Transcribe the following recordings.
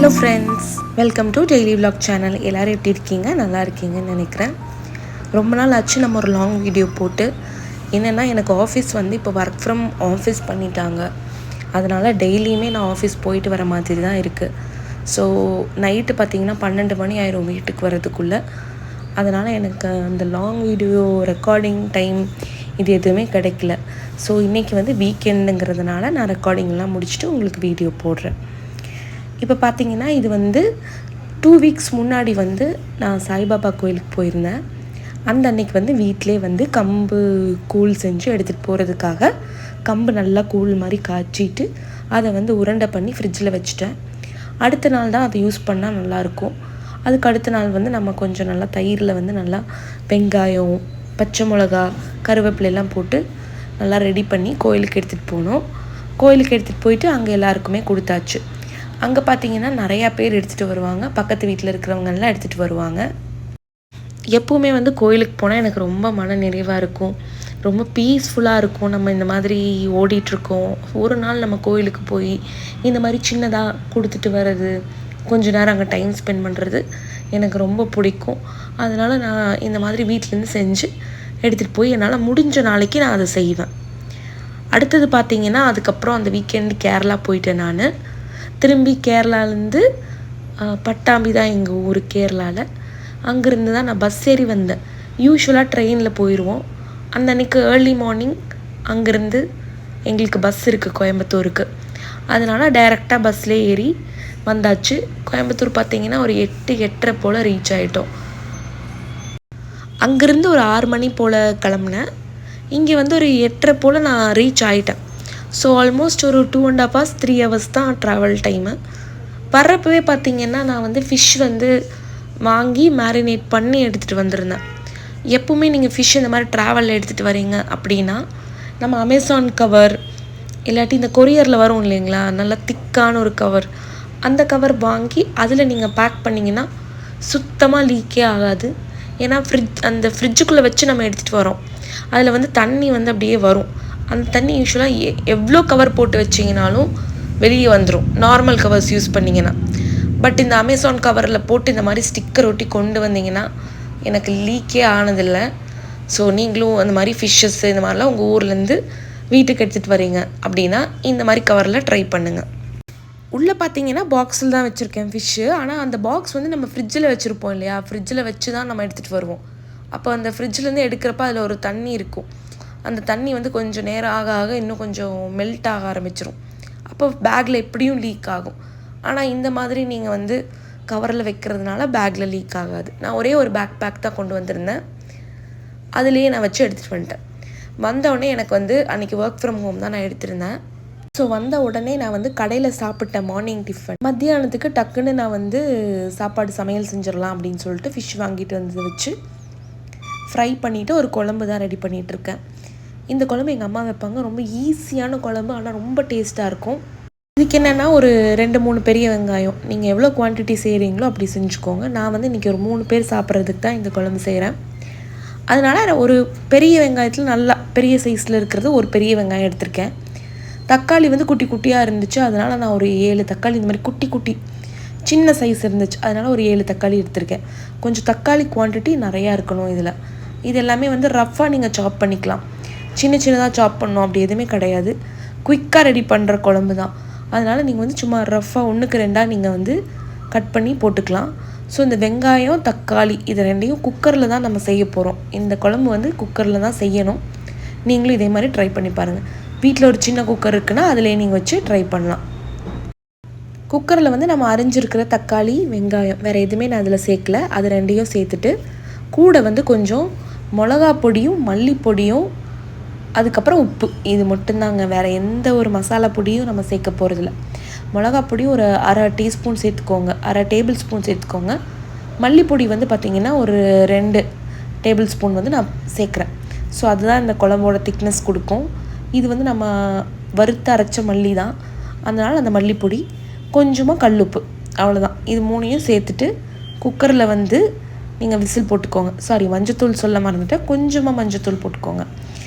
Hello friends, welcome to daily vlog channel. எல்லோரும் எப்படி இருக்கீங்க? நல்லா இருக்கீங்கன்னு நினைக்கிறேன். ரொம்ப நாள் ஆச்சு நம்ம ஒரு லாங் வீடியோ போட்டு. என்னென்னா எனக்கு ஆஃபீஸ் இப்போ ஒர்க் ஃப்ரம் ஆஃபீஸ் பண்ணிட்டாங்க. அதனால் டெய்லியுமே நான் ஆஃபீஸ் போயிட்டு வர மாதிரி தான் இருக்குது. ஸோ நைட்டு பார்த்திங்கன்னா 12 மணி ஆயிரும் வீட்டுக்கு வரதுக்குள்ளே. அதனால் எனக்கு அந்த லாங் வீடியோ ரெக்கார்டிங் டைம் இது எதுவுமே கிடைக்கல. ஸோ இன்றைக்கி வீக்கெண்டுங்கிறதுனால நான் ரெக்கார்டிங்லாம் முடிச்சுட்டு உங்களுக்கு வீடியோ போடுறேன். இப்போ பார்த்தீங்கன்னா இது 2 வீக்ஸ் முன்னாடி நான் சாய்பாபா கோயிலுக்கு போயிருந்தேன். அந்த அன்னைக்கு வீட்டிலே கம்பு கூழ் செஞ்சு எடுத்துகிட்டு போகிறதுக்காக கம்பு நல்லா கூழ் மாதிரி காய்ச்சிட்டு அதை உருண்டை பண்ணி ஃப்ரிட்ஜில் வச்சுட்டேன். அடுத்த நாள் தான் அதை யூஸ் பண்ணால் நல்லாயிருக்கும். அதுக்கு அடுத்த நாள் நம்ம கொஞ்சம் நல்லா தயிரில் நல்லா வெங்காயம், பச்சை மிளகா, கருவேப்பிலையெல்லாம் போட்டு நல்லா ரெடி பண்ணி கோயிலுக்கு எடுத்துகிட்டு போனோம். கோயிலுக்கு எடுத்துகிட்டு போயிட்டு அங்கே எல்லாருக்குமே கொடுத்தாச்சு. அங்கே பார்த்தீங்கன்னா நிறையா பேர் எடுத்துகிட்டு வருவாங்க. பக்கத்து வீட்டில் இருக்கிறவங்கெல்லாம் எடுத்துகிட்டு வருவாங்க. எப்போவுமே கோயிலுக்கு போனால் எனக்கு ரொம்ப மன நிறைவாக இருக்கும், ரொம்ப பீஸ்ஃபுல்லாக இருக்கும். நம்ம இந்த மாதிரி ஓடிட்டுருக்கோம், ஒரு நாள் நம்ம கோயிலுக்கு போய் இந்த மாதிரி சின்னதாக கொடுத்துட்டு வர்றது, கொஞ்ச நேரம் அங்கே டைம் ஸ்பெண்ட் பண்ணுறது எனக்கு ரொம்ப பிடிக்கும். அதனால் நான் இந்த மாதிரி வீட்டிலேருந்து செஞ்சு எடுத்துகிட்டு போய் என்னால் முடிஞ்ச நாளைக்கு நான் அதை செய்வேன். அடுத்தது பார்த்திங்கன்னா அதுக்கப்புறம் அந்த வீக்கெண்டு கேரளா போயிட்டேன். நான் திரும்பி கேரளாலேருந்து பட்டாம்பி தான் எங்கள் ஊர் கேரளாவில். அங்கேருந்து தான் நான் பஸ் ஏறி வந்தேன். யூஸ்வலாக ட்ரெயினில் போயிடுவோம். அந்த அன்றைக்கி ஏர்லி மார்னிங் அங்கேருந்து எங்களுக்கு பஸ் இருக்குது கோயம்புத்தூருக்கு. அதனால் டைரெக்டாக பஸ்ஸில் ஏறி வந்தாச்சு. கோயம்புத்தூர் பார்த்திங்கன்னா ஒரு 8-8:30 போல் ரீச் ஆகிட்டோம். அங்கேருந்து ஒரு 6 மணி போல் கிளம்புனேன். இங்கே ஒரு 8:30 போல் நான் ரீச் ஆகிட்டேன். ஸோ ஆல்மோஸ்ட் ஒரு 2.5 hours 3 hours தான் ட்ராவல் டைமு. வர்றப்பவே பார்த்திங்கன்னா நான் ஃபிஷ் வாங்கி மேரினேட் பண்ணி எடுத்துகிட்டு வந்திருந்தேன். எப்போவுமே நீங்கள் ஃபிஷ் இந்த மாதிரி ட்ராவலில் எடுத்துகிட்டு வரீங்க அப்படின்னா நம்ம அமேசான் கவர் இல்லாட்டி இந்த கொரியரில் வரும் இல்லைங்களா, நல்லா திக்கான ஒரு கவர், அந்த கவர் வாங்கி அதில் நீங்கள் பேக் பண்ணிங்கன்னா சுத்தமாக லீக்கே ஆகாது. ஏன்னா அந்த ஃப்ரிட்ஜுக்குள்ளே வச்சு நம்ம எடுத்துகிட்டு வரோம். அதில் தண்ணி அப்படியே வரும். அந்த தண்ணி யூஸ்வலாக எவ்வளோ கவர் போட்டு வச்சிங்கனாலும் வெளியே வந்துடும், நார்மல் கவர்ஸ் யூஸ் பண்ணிங்கன்னா. பட் இந்த அமேசான் கவரில் போட்டு இந்த மாதிரி ஸ்டிக்கர் ஒட்டி கொண்டு வந்தீங்கன்னா எனக்கு லீக்கே ஆனதில்லை. ஸோ நீங்களும் அந்த மாதிரி ஃபிஷ்ஷஸ் இந்த மாதிரிலாம் உங்கள் ஊர்லேருந்து வீட்டுக்கு எடுத்துகிட்டு வரீங்க அப்படின்னா இந்த மாதிரி கவரில் ட்ரை பண்ணுங்கள். உள்ளே பார்த்தீங்கன்னா பாக்ஸில் தான் வச்சுருக்கேன் ஃபிஷ்ஷு. ஆனால் அந்த பாக்ஸ் நம்ம ஃப்ரிட்ஜில் வச்சுருப்போம் இல்லையா, ஃப்ரிட்ஜில் வச்சு தான் நம்ம எடுத்துகிட்டு வருவோம். அப்போ அந்த ஃப்ரிட்ஜிலேருந்து எடுக்கிறப்ப அதில் ஒரு தண்ணி இருக்கும். அந்த தண்ணி கொஞ்சம் நேரம் ஆக ஆக இன்னும் கொஞ்சம் மெல்ட் ஆக ஆரம்பிச்சிரும். அப்போ பேக்கில் எப்படியும் லீக் ஆகும். ஆனால் இந்த மாதிரி நீங்கள் கவரில் வைக்கிறதுனால பேக்கில் லீக் ஆகாது. நான் ஒரே ஒரு பேக் தான் கொண்டு வந்திருந்தேன். அதுலேயே நான் வச்சு எடுத்துகிட்டு வந்துட்டேன். வந்தவுடனே எனக்கு அன்றைக்கி ஒர்க் ஃப்ரம் ஹோம் தான் நான் எடுத்திருந்தேன். ஸோ வந்த உடனே நான் கடையில் சாப்பிட்டேன் மார்னிங் டிஃபன். மத்தியானத்துக்கு டக்குன்னு நான் சாப்பாடு சமையல் செஞ்சிடலாம் அப்படின்னு சொல்லிட்டு ஃபிஷ் வாங்கிட்டு வச்சு ஃப்ரை பண்ணிவிட்டு ஒரு குழம்பு தான் ரெடி பண்ணிகிட்ருக்கேன். இந்த குழம்பு எங்கள் அம்மா வைப்பாங்க. ரொம்ப ஈஸியான குழம்பு, ஆனால் ரொம்ப டேஸ்ட்டாக இருக்கும். இதுக்கு என்னென்னா ஒரு 2-3 பெரிய வெங்காயம், நீங்கள் எவ்வளோ குவான்டிட்டி செய்கிறீங்களோ அப்படி செஞ்சுக்கோங்க. நான் இன்றைக்கி ஒரு 3 பேர் சாப்பிட்றதுக்கு தான் இந்த குழம்பு செய்கிறேன். அதனால் ஒரு பெரிய வெங்காயத்தில் நல்லா பெரிய சைஸில் இருக்கிறது ஒரு பெரிய வெங்காயம் எடுத்திருக்கேன். தக்காளி குட்டி குட்டியாக இருந்துச்சு. அதனால் நான் ஒரு 7 தக்காளி இந்த மாதிரி குட்டி குட்டி சின்ன சைஸ் இருந்துச்சு. அதனால் ஒரு 7 தக்காளி எடுத்திருக்கேன். கொஞ்சம் தக்காளி குவான்டிட்டி நிறையா இருக்கணும் இதில். இது எல்லாமே ரஃப்பாக நீங்கள் சாப் பண்ணிக்கலாம். சின்னதாக சாப் பண்ணணும் அப்படி எதுவுமே கிடையாது. குயிக்காக ரெடி பண்ணுற குழம்பு தான். அதனால் நீங்கள் சும்மா ரஃப்பாக 1க்கு 2 நீங்கள் கட் பண்ணி போட்டுக்கலாம். ஸோ இந்த வெங்காயம் தக்காளி இது ரெண்டையும் குக்கரில் தான் நம்ம செய்ய போகிறோம். இந்த குழம்பு குக்கரில் தான் செய்யணும். நீங்களும் இதே மாதிரி ட்ரை பண்ணி பாருங்கள். வீட்டில் ஒரு சின்ன குக்கர் இருக்குன்னா அதிலே நீங்கள் வச்சு ட்ரை பண்ணலாம். குக்கரில் நம்ம அரிஞ்சிருக்கிற தக்காளி வெங்காயம் வேறு எதுவுமே நான் அதில் சேர்க்கல. அது ரெண்டையும் சேர்த்துட்டு கூட கொஞ்சம் மிளகா பொடியும் மல்லிப்பொடியும் அதுக்கப்புறம் உப்பு, இது மட்டும்தாங்க. வேறு எந்த ஒரு மசாலா பொடியும் நம்ம சேர்க்க போகிறதில்ல. மிளகா பொடி ஒரு 1/2 டீஸ்பூன் சேர்த்துக்கோங்க, 1/2 டேபிள் ஸ்பூன் சேர்த்துக்கோங்க. மல்லிப்பொடி பார்த்திங்கன்னா ஒரு 2 டேபிள் ஸ்பூன் நான் சேர்க்குறேன். ஸோ அதுதான் இந்த குழம்போட திக்னஸ் கொடுக்கும். இது நம்ம வறுத்து அரைச்ச மல்லி தான். அதனால் அந்த மல்லிப்பொடி கொஞ்சமாக கல்லுப்பு, அவ்வளோதான். இது 3ஐயும் சேர்த்துட்டு குக்கரில் நீங்கள் விசில் போட்டுக்கோங்க. சாரி, மஞ்சத்தூள் சொல்ல மறந்துட்டேன். கொஞ்சமாக மஞ்சத்தூள் போட்டுக்கோங்க.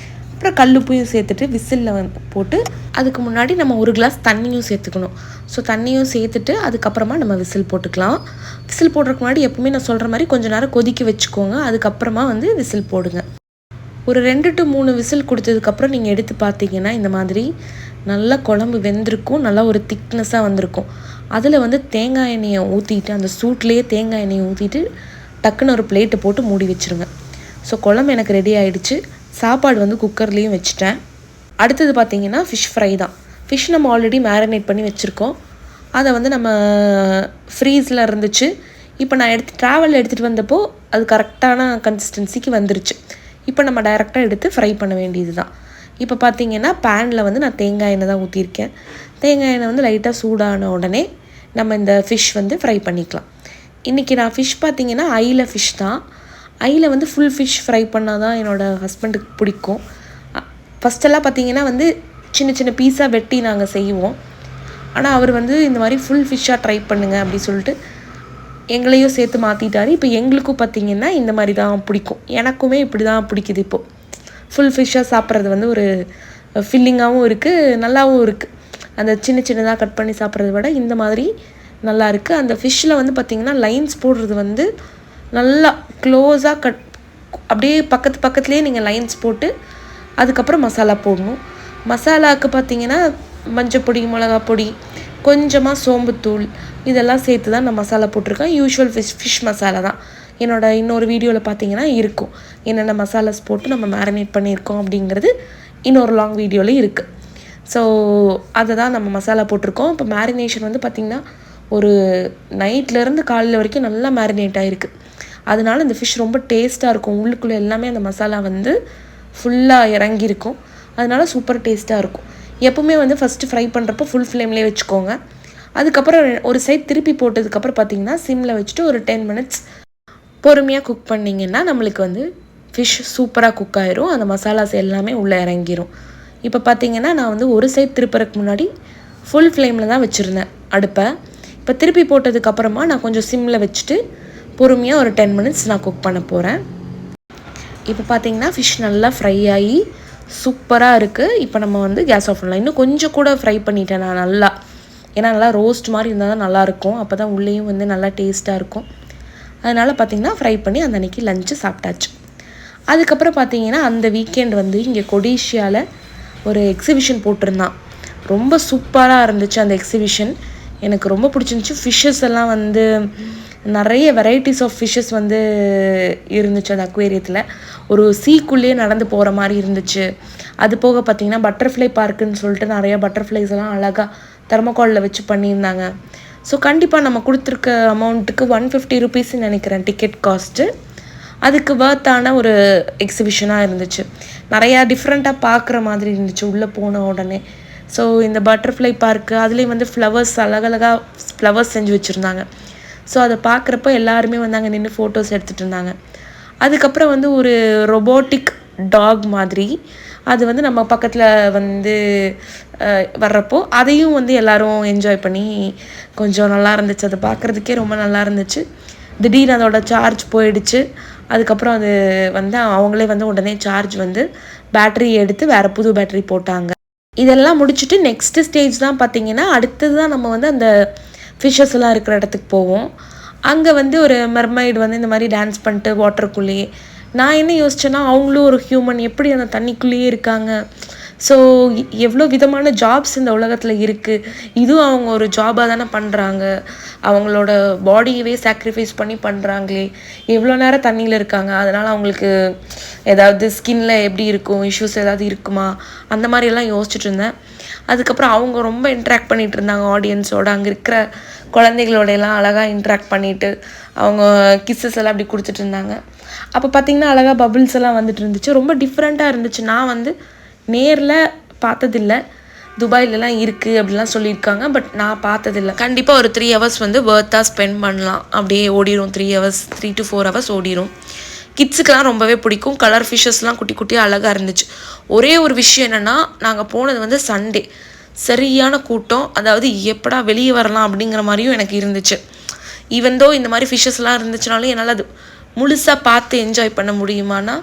அப்புறம் கல்லுப்பையும் சேர்த்துட்டு விசிலில் போட்டு அதுக்கு முன்னாடி நம்ம ஒரு கிளாஸ் தண்ணியும் சேர்த்துக்கணும். ஸோ தண்ணியும் சேர்த்துட்டு அதுக்கப்புறமா நம்ம விசில் போட்டுக்கலாம். விசில் போடுறதுக்கு முன்னாடி எப்பவுமே நான் சொல்கிற மாதிரி கொஞ்சம் நேரம் கொதிக்க வச்சுக்கோங்க. அதுக்கப்புறமா வந்து விசில் போடுங்க. ஒரு 2 to 3 விசில் கொடுத்ததுக்கப்புறம் நீங்கள் எடுத்து பார்த்தீங்கன்னா இந்த மாதிரி நல்லா குழம்பு வெந்திருக்கும், நல்லா ஒரு திக்னஸாக வந்திருக்கும். அதில் வந்து தேங்காய் எண்ணெயை ஊற்றிட்டு அந்த சூட்லேயே தேங்காய் எண்ணெயை ஊற்றிட்டு டக்குன்னு ஒரு பிளேட்டை போட்டு மூடி வச்சுருங்க. ஸோ குழம்பு எனக்கு ரெடி ஆகிடுச்சு. சாப்பாடு வந்து குக்கர்லேயும் வச்சுட்டேன். அடுத்தது பார்த்திங்கன்னா ஃபிஷ் ஃப்ரை தான். ஃபிஷ் நம்ம ஆல்ரெடி மேரினேட் பண்ணி வச்சுருக்கோம். அதை வந்து நம்ம ஃப்ரீஸில் இருந்துச்சு. இப்போ நான் ட்ராவலில் எடுத்துகிட்டு வந்தப்போ அது கரெக்டான கன்சிஸ்டன்சிக்கு வந்துருச்சு. இப்போ நம்ம டைரெக்டாக எடுத்து ஃப்ரை பண்ண வேண்டியது தான். இப்போ பார்த்திங்கன்னா பேனில் வந்து நான் தேங்காய் எண்ணெய் தான் ஊற்றிருக்கேன். தேங்காய் எண்ணெய் வந்து லைட்டாக சூடான உடனே நம்ம இந்த ஃபிஷ் வந்து ஃப்ரை பண்ணிக்கலாம். இன்றைக்கி நான் ஃபிஷ் பார்த்திங்கன்னா ஐல ஃபிஷ் தான். ஐல வந்து ஃபுல் ஃபிஷ் ஃப்ரை பண்ணால் தான் என்னோடய ஹஸ்பண்டுக்கு பிடிக்கும். ஃபஸ்ட்டெல்லாம் பார்த்திங்கன்னா வந்து சின்ன சின்ன பீஸாக வெட்டி நாங்கள் செய்வோம். ஆனால் அவர் வந்து இந்த மாதிரி ஃபுல் ஃபிஷ்ஷாக ட்ரை பண்ணுங்கள் அப்படி சொல்லிட்டு எங்களையும் சேர்த்து மாற்றிட்டார். இப்போ எங்களுக்கும் பார்த்திங்கன்னா இந்த மாதிரி தான் பிடிக்கும். எனக்குமே இப்படி தான் பிடிக்குது. இப்போது ஃபுல் ஃபிஷ்ஷாக சாப்பிட்றது வந்து ஒரு ஃபில்லிங்காகவும் இருக்குது, நல்லாவும் இருக்குது. அந்த சின்ன சின்னதாக கட் பண்ணி சாப்பிட்றத விட இந்த மாதிரி நல்லா இருக்குது. அந்த ஃபிஷ்ஷில் வந்து பார்த்திங்கன்னா லைன்ஸ் போடுறது வந்து நல்லா க்ளோஸாக அப்படியே பக்கத்துலேயே நீங்கள் லைன்ஸ் போட்டு அதுக்கப்புறம் மசாலா போடணும். மசாலாவுக்கு பார்த்திங்கன்னா மஞ்சப்பொடி, மிளகாப்பொடி, கொஞ்சமாக சோம்புத்தூள் இதெல்லாம் சேர்த்து தான் நான் மசாலா போட்டிருக்கேன். யூஷுவல் ஃபிஷ் மசாலா தான். என்னோடய இன்னொரு வீடியோவில் பார்த்தீங்கன்னா இருக்கும் என்னென்ன மசாலாஸ் போட்டு நம்ம மேரினேட் பண்ணியிருக்கோம் அப்படிங்கிறது இன்னொரு லாங் வீடியோவில் இருக்குது. ஸோ அதை தான் நம்ம மசாலா போட்டிருக்கோம். இப்போ மேரினேஷன் வந்து பார்த்திங்கன்னா ஒரு நைட்லேருந்து காலையில் வரைக்கும் நல்லா மேரினேட் ஆகிருக்கு. அதனால இந்த ஃபிஷ் ரொம்ப டேஸ்ட்டாக இருக்கும். உள்ளுக்குள்ளே எல்லாமே அந்த மசாலா வந்து ஃபுல்லாக இறங்கியிருக்கும். அதனால சூப்பர் டேஸ்ட்டாக இருக்கும். எப்போவுமே வந்து ஃபஸ்ட்டு ஃப்ரை பண்ணுறப்போ ஃபுல் ஃப்ளேம்லேயே வச்சுக்கோங்க. அதுக்கப்புறம் ஒரு சைட் திருப்பி போட்டதுக்கப்புறம் பார்த்திங்கன்னா சிம்மில் வச்சுட்டு ஒரு 10 minutes பொறுமையாக குக் பண்ணிங்கன்னா நம்மளுக்கு வந்து ஃபிஷ் சூப்பராக குக் ஆகிரும். அந்த மசாலாஸ் எல்லாமே உள்ளே இறங்கிரும். இப்போ பார்த்திங்கன்னா நான் வந்து ஒரு சைட் திருப்புறதுக்கு முன்னாடி ஃபுல் ஃப்ளேமில் தான் வச்சுருந்தேன் அடுப்பை. இப்போ திருப்பி போட்டதுக்கப்புறமா நான் கொஞ்சம் சிம்மில் வச்சுட்டு பொறுமையாக ஒரு 10 minutes நான் குக் பண்ண போகிறேன். இப்போ பார்த்திங்கன்னா ஃபிஷ் நல்லா ஃப்ரை ஆகி சூப்பராக இருக்குது. இப்போ நம்ம வந்து கேஸ் ஆஃப் பண்ணலாம். இன்னும் கொஞ்சம் கூட ஃப்ரை பண்ணிட்டேன் நான் நல்லா. ஏன்னா நல்லா ரோஸ்ட் மாதிரி இருந்தால் தான் நல்லாயிருக்கும். அப்போ தான் உள்ளேயும் வந்து நல்லா டேஸ்ட்டாக இருக்கும். அதனால் பார்த்திங்கன்னா ஃப்ரை பண்ணி அந்த அன்றைக்கி லஞ்சு சாப்பிட்டாச்சு. அதுக்கப்புறம் பார்த்திங்கன்னா அந்த வீக்கெண்ட் வந்து இங்கே கொடிஷியாவில் ஒரு எக்ஸிபிஷன் போட்டிருந்தான். ரொம்ப சூப்பராக இருந்துச்சு அந்த எக்ஸிபிஷன். எனக்கு ரொம்ப பிடிச்சிருந்துச்சி. ஃபிஷ்ஷஸ் எல்லாம் வந்து நிறைய வெரைட்டிஸ் ஆஃப் ஃபிஷ்ஷஸ் வந்து இருந்துச்சு அந்த அக்வேரியத்தில். ஒரு சீக்குள்ளேயே நடந்து போகிற மாதிரி இருந்துச்சு. அது போக பார்த்திங்கன்னா பட்டர்ஃப்ளை பார்க்குன்னு சொல்லிட்டு நிறையா பட்டர்ஃப்ளைஸ் எல்லாம் அழகாக தெர்மோகாலில் வச்சு பண்ணியிருந்தாங்க. ஸோ கண்டிப்பாக நம்ம கொடுத்துருக்க அமௌண்ட்டுக்கு 150 rupeesன்னு நினைக்கிறேன் டிக்கெட் காஸ்ட்டு. அதுக்கு வர்த்தான ஒரு எக்ஸிபிஷனாக இருந்துச்சு. நிறையா டிஃப்ரெண்ட்டாக பார்க்குற மாதிரி இருந்துச்சு உள்ளே போன உடனே. ஸோ இந்த பட்டர்ஃப்ளை பார்க்கு அதுலேயும் வந்து ஃப்ளவர்ஸ் அழகழகாக ஃப்ளவர்ஸ் செஞ்சு வச்சுருந்தாங்க. ஸோ அதை பார்க்குறப்ப எல்லாருமே வந்து அங்கே நின்று ஃபோட்டோஸ் எடுத்துகிட்டு இருந்தாங்க. அதுக்கப்புறம் வந்து ஒரு ரொபோட்டிக் டாக் மாதிரி அது வந்து நம்ம பக்கத்தில் வந்து வர்றப்போ அதையும் வந்து எல்லோரும் என்ஜாய் பண்ணி கொஞ்சம் நல்லா இருந்துச்சு. அதை பார்க்குறதுக்கே ரொம்ப நல்லா இருந்துச்சு. திடீர்னு அதோட சார்ஜ் போயிடுச்சு. அதுக்கப்புறம் அது வந்து அவங்களே வந்து உடனே சார்ஜ் வந்து பேட்ரி எடுத்து வேறு புது பேட்ரி போட்டாங்க. இதெல்லாம் முடிச்சுட்டு நெக்ஸ்ட்டு ஸ்டேஜ் தான் பார்த்திங்கன்னா அடுத்தது தான் நம்ம வந்து அந்த ஃபிஷ்ஷஸ் எல்லாம் இருக்கிற இடத்துக்கு போவோம். அங்கே வந்து ஒரு மெர்மைடு வந்து இந்த மாதிரி டான்ஸ் பண்ணிட்டு வாட்டருக்குள்ளேயே. நான் என்ன யோசிச்சேன்னா அவங்களும் ஒரு ஹியூமன் எப்படி அந்த தண்ணிக்குள்ளேயே இருக்காங்க. ஸோ எவ்வளோ விதமான ஜாப்ஸ் இந்த உலகத்தில் இருக்குது. இதுவும் அவங்க ஒரு ஜாபாக தானே பண்ணுறாங்க. அவங்களோட பாடியவே சாக்ரிஃபைஸ் பண்ணி பண்ணுறாங்களே. எவ்வளோ நேரம் தண்ணியில் இருக்காங்க. அதனால் அவங்களுக்கு ஏதாவது ஸ்கின்ல எப்படி இருக்கும், இஷ்யூஸ் ஏதாவது இருக்குமா, அந்த மாதிரியெல்லாம் யோசிச்சுட்டு இருந்தேன். அதுக்கப்புறம் அவங்க ரொம்ப இன்ட்ராக்ட் பண்ணிகிட்டு இருந்தாங்க ஆடியன்ஸோட. அங்கே இருக்கிற குழந்தைகளோடையெல்லாம் அழகாக இன்ட்ராக்ட் பண்ணிவிட்டு அவங்க கிஸ்ஸஸ் எல்லாம் அப்படி கொடுத்துட்டு இருந்தாங்க. அப்போ பார்த்திங்கன்னா அழகாக பபிள்ஸ் எல்லாம் வந்துட்டு இருந்துச்சு. ரொம்ப டிஃப்ரெண்ட்டாக இருந்துச்சு. நான் வந்து நேரில் பார்த்ததில்லை. துபாயிலலாம் இருக்குது அப்படிலாம் சொல்லியிருக்காங்க. பட் நான் பார்த்ததில்லை. கண்டிப்பாக ஒரு 3 hours வந்து வர்த்தாக ஸ்பெண்ட் பண்ணலாம். அப்படியே ஓடிடும் 3 hours 3 to 4 hours ஓடிடும். கிட்ஸுக்கெலாம் ரொம்பவே பிடிக்கும். கலர் ஃபிஷ்ஷஸ்லாம் குட்டி குட்டியாக அழகாக இருந்துச்சு. ஒரே ஒரு விஷயம் என்னென்னா நாங்கள் போனது வந்து சண்டே. சரியான கூட்டம். அதாவது எப்படா வெளியே வரலாம் அப்படிங்கிற மாதிரியும் எனக்கு இருந்துச்சு. ஈவன் தோ இந்த மாதிரி ஃபிஷ்ஷஸ்லாம் இருந்துச்சுனாலும் என்னால் அது முழுசாக பார்த்து என்ஜாய் பண்ண முடியுமானா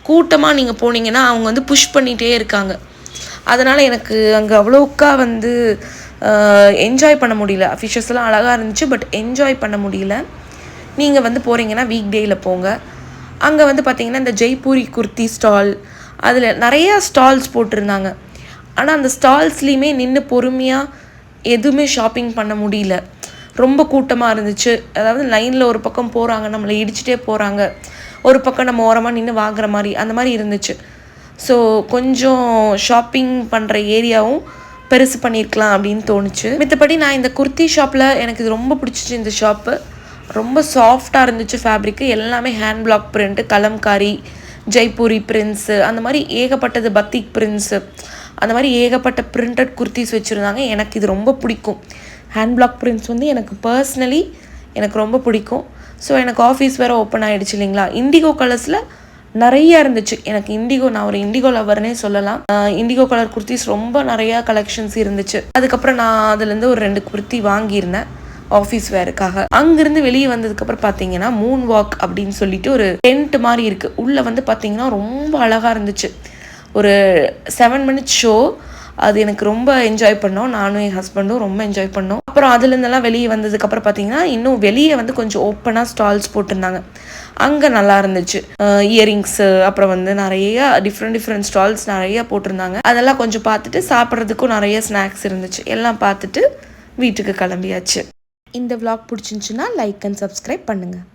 கூட்டமாக நீங்கள் போனீங்கன்னா அவங்க வந்து புஷ் பண்ணிகிட்டே இருக்காங்க. அதனால் எனக்கு அங்கே அவ்வளோக்கா வந்து என்ஜாய் பண்ண முடியல. ஃபிஷ்ஷஸ்லாம் அழகாக இருந்துச்சு, பட் என்ஜாய் பண்ண முடியல. நீங்கள் வந்து போகிறீங்கன்னா வீக் டேயில் போங்க. அங்கே வந்து பார்த்திங்கன்னா இந்த ஜெய்ப்பூரி குர்த்தி ஸ்டால், அதில் நிறையா ஸ்டால்ஸ் போட்டிருந்தாங்க. ஆனால் அந்த ஸ்டால்ஸ்லேயுமே நின்று பொறுமையாக எதுவுமே ஷாப்பிங் பண்ண முடியல. ரொம்ப கூட்டமாக இருந்துச்சு. அதாவது லைனில் ஒரு பக்கம் போகிறாங்க, நம்மளை இடிச்சிட்டே போகிறாங்க, ஒரு பக்கம் நம்ம ஓரமாக நின்று வாங்குற மாதிரி, அந்த மாதிரி இருந்துச்சு. ஸோ கொஞ்சம் ஷாப்பிங் பண்ணுற ஏரியாவும் பெருசு பண்ணியிருக்கலாம் அப்படின்னு தோணுச்சு. மற்றபடி நான் இந்த குர்த்தி ஷாப்பில் எனக்கு இது ரொம்ப பிடிச்சிச்சு. இந்த ஷாப்பு ரொம்ப சாஃப்டாக இருந்துச்சு. ஃபேப்ரிக்கு எல்லாமே hand black print, Kalamkari, Jaipuri prints, அந்த மாதிரி ஏகப்பட்டது, பத்திக் பிரிண்ட்ஸு, அந்த மாதிரி ஏகப்பட்ட பிரிண்டட் குர்த்திஸ் வச்சுருந்தாங்க. எனக்கு இது ரொம்ப பிடிக்கும். ஹேண்ட் பிளாக் பிரிண்ட்ஸ் வந்து எனக்கு பர்சனலி எனக்கு ரொம்ப பிடிக்கும். ஸோ எனக்கு ஆஃபீஸ் வேறு ஓப்பன் ஆகிடுச்சு இல்லைங்களா. இண்டிகோ கலர்ஸில் நிறையா இருந்துச்சு. எனக்கு இண்டிகோ, நான் ஒரு இண்டிகோ லவர்னே சொல்லலாம். இண்டிகோ கலர் குர்த்திஸ் ரொம்ப நிறையா கலெக்ஷன்ஸ் இருந்துச்சு. அதுக்கப்புறம் நான் அதுலேருந்து ஒரு 2 குர்த்தி வாங்கியிருந்தேன் ஆஃபீஸ் வேருக்காக. அங்கேருந்து வெளியே வந்ததுக்கப்புறம் பார்த்தீங்கன்னா மூன் வாக் அப்படின்னு சொல்லிட்டு ஒரு டென்ட் மாதிரி இருக்குது. உள்ளே வந்து பார்த்தீங்கன்னா ரொம்ப அழகாக இருந்துச்சு. ஒரு 7 minutes ஷோ. அது எனக்கு ரொம்ப என்ஜாய் பண்ணோம். நானும் என் ஹஸ்பண்டும் ரொம்ப என்ஜாய் பண்ணோம். அப்புறம் அதுலேருந்தெல்லாம் வெளியே வந்ததுக்கப்புறம் பார்த்தீங்கன்னா இன்னும் வெளியே வந்து கொஞ்சம் ஓப்பனாக ஸ்டால்ஸ் போட்டிருந்தாங்க. அங்கே நல்லா இருந்துச்சு. இயரிங்ஸு, அப்புறம் வந்து நிறைய டிஃப்ரெண்ட் ஸ்டால்ஸ் நிறையா போட்டிருந்தாங்க. அதெல்லாம் கொஞ்சம் பார்த்துட்டு சாப்பிட்றதுக்கும் நிறைய ஸ்நாக்ஸ் இருந்துச்சு. எல்லாம் பார்த்துட்டு வீட்டுக்கு கிளம்பியாச்சு. இந்த vlog பிடிச்சிருந்துச்சுன்னா லைக் அண்ட் சப்ஸ்கிரைப் பண்ணுங்கள்.